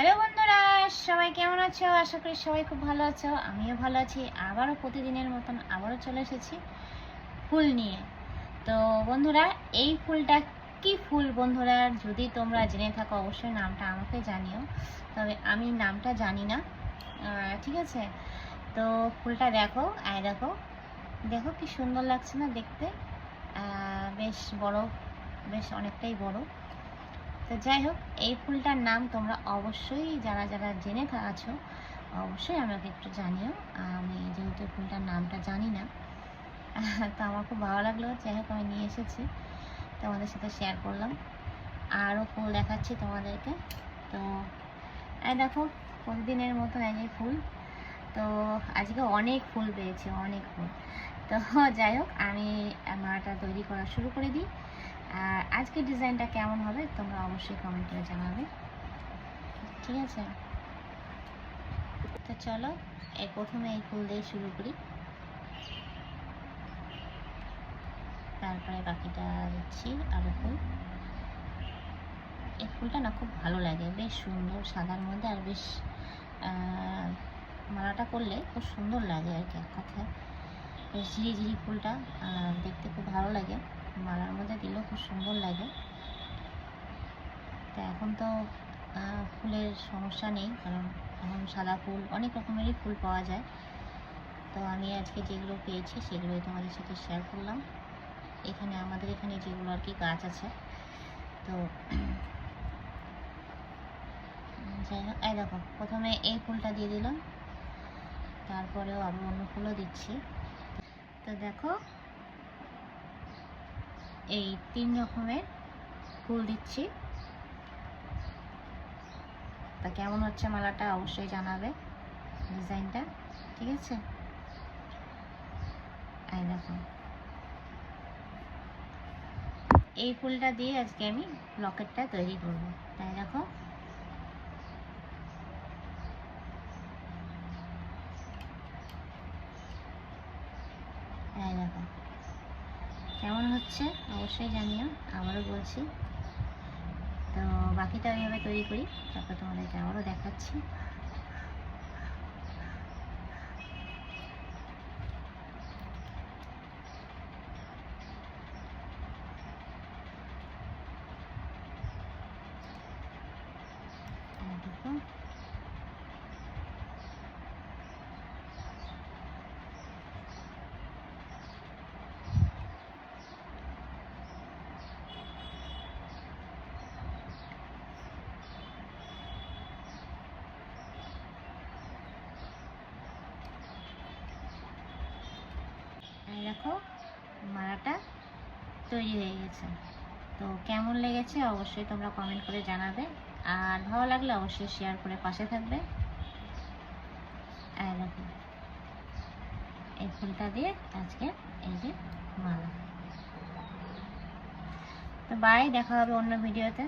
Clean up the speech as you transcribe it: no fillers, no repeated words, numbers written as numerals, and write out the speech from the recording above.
Hello বন্ধুরা, সবাই কেমন আছো? আশা করি সবাই খুব ভালো আছো। আমিও ভালো আছি। আবারও প্রতিদিনের মতন আবারও চলে এসেছি ফুল নিয়ে। তো বন্ধুরা, এই ফুলটা কি ফুল বন্ধুরা, যদি তোমরা জেনে থাকো অবশ্যই নামটা আমাকে জানিও। তবে আমি নামটা জানি না, ঠিক আছে? তো ফুলটা দেখো, দেখো দেখো কি সুন্দর লাগছে না দেখতে? বেশ বড়, বেশ অনেকটাই বড়। তো যাই হোক, এই ফুলটার নাম তোমরা অবশ্যই যারা যারা জেনে আছো অবশ্যই আমাকে একটু জানিও। আমি যেহেতু ফুলটার নামটা জানি না, তো আমার খুব ভালো লাগলো। যাই হোক, আমি নিয়ে এসেছি, তোমাদের সাথে শেয়ার করলাম। আরও ফুল দেখাচ্ছি তোমাদেরকে। তো দেখো, প্রতিদিনের মতন এই যে ফুল। তো আজকে অনেক ফুল পেয়েছি, অনেক ফুল। তো যাই হোক, আমি মালাটা তৈরি করা শুরু করে দিই। আর আজকের ডিজাইনটা কেমন হবে তোমরা অবশ্যই কমেন্ট করে জানাবে, ঠিক আছে? তো চলো, প্রথমে এই ফুল দিয়ে শুরু করি, তারপরে বাকিটা দিচ্ছি আরও ফুল। এই ফুলটা না খুব ভালো লাগে, বেশ সুন্দর, সাদার মধ্যে, আর বেশ মালাটা করলে খুব সুন্দর লাগে আর কি, এক কথায় বেশ ঝিরি ঝিরি ফুলটা দেখতে খুব ভালো লাগে, মালার মধ্যে দিলেও খুব সুন্দর লাগে। তো এখন তো ফুলের সমস্যা নেই, কারণ এখন সাদা ফুল অনেক রকমেরই ফুল পাওয়া যায়। তো আমি আজকে যেগুলো পেয়েছি সেগুলোই তোমাদের সাথে শেয়ার করলাম। এখানে আমাদের এখানে যেগুলো আর কি গাছ আছে। তো যাই হোক, এই দেখো, প্রথমে এই ফুলটা দিয়ে দিলাম, তারপরেও আবার অন্য ফুলও দিচ্ছি। তো দেখো, এই 3 রকমের ফুল দিচ্ছি। তা কেমন হচ্ছে মালাটা অবশ্যই জানাবে, ডিজাইনটা, ঠিক আছে? এই দেখো, এই ফুলটা দিয়ে আজকে আমি লকেটটা তৈরি করব। তাই দেখো, এই দেখো কেমন হচ্ছে অবশ্যই জানিও, আবারও বলছি। তো বাকিটা ওইভাবে তৈরি করি, তারপর তোমাদেরকে আবারও দেখাচ্ছি। দেখো, দেখো মালাটা তৈরি হয়ে গেছে। তো কেমন লেগেছে অবশ্যই তোমরা কমেন্ট করে জানাবে, আর ভালো লাগলে অবশ্যই শেয়ার করে পাশে থাকবে। দেখো, এই ফুলটা দিয়ে আজকে এই যে মালা। তো বাই, দেখা হবে অন্য ভিডিওতে।